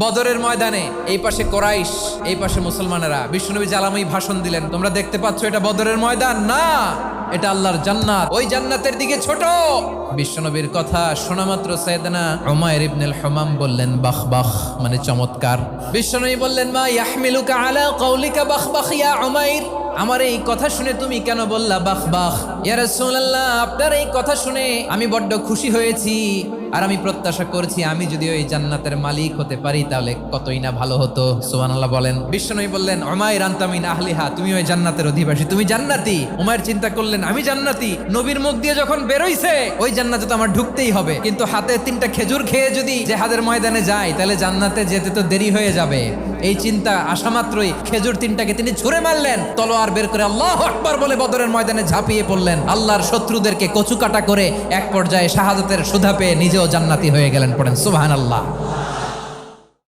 বদরের ময়দানে এই পাশে কোরাইশ, এই পাশে মুসলমানেরা। বিশ্বনবী জালাময়ী ভাষণ দিলেন, তোমরা দেখতে পাচ্ছ এটা বদরের ময়দান না, এটা আল্লাহর জান্নাত, ওই জান্নাতের দিকে ছোট। বিশ্বনবীর কথা শোনা মাত্র সাইয়েদনা উমাইর ইবনুল হুমাম বললেন বাখ বাখ, মানে চমৎকার। বিশ্বনবী বললেন মা ইয়াহমিলুকা আলা কওলিকা বাখ বাখ ইয়া উমাইর, আমার এই কথা শুনে তুমি কেন বললা বাখ বাখ? ইয়া রাসূলুল্লাহ, আপনার এই কথা শুনে আমি বড্ড খুশি হয়েছি, আর আমি প্রত্যাশা করছি আমি যদি ওই জান্নাতের মালিক হতে পারি তাহলে কতই না ভালো হতো। সুবহানাল্লাহ বলেন। বিশ্বনবী বললেন উমাইর আনতা মিন আহলিহা, তুমি ওই জান্নাতের অধিবাসী, তুমি জান্নাতি। উমাইর চিন্তা করলেন আমি জান্নাতি, নবীর মুখ দিয়ে যখন বেরোইছে ওই জান্নাতে তো আমার ঢুকতেই হবে, কিন্তু হাতে 3টা খেজুর খেয়ে যদি জিহাদের ময়দানে যাই তাহলে জান্নাতে যেতে তো দেরি হয়ে যাবে। এই চিন্তা আসা মাত্রই খেজুর 3টাকে তিনি ছুঁড়ে মারলেন, তলোয়ার বের করে আল্লাহু আকবার বলে বদরের ময়দানে ঝাঁপিয়ে পড়লেন। আল্লাহর শত্রুদেরকে কচুকাটা করে এক পর্যায়ে শাহাদাতের সুধা পেয়ে নিজেও জান্নাতি হয়ে গেলেন। পড়েন সুবহানাল্লাহ।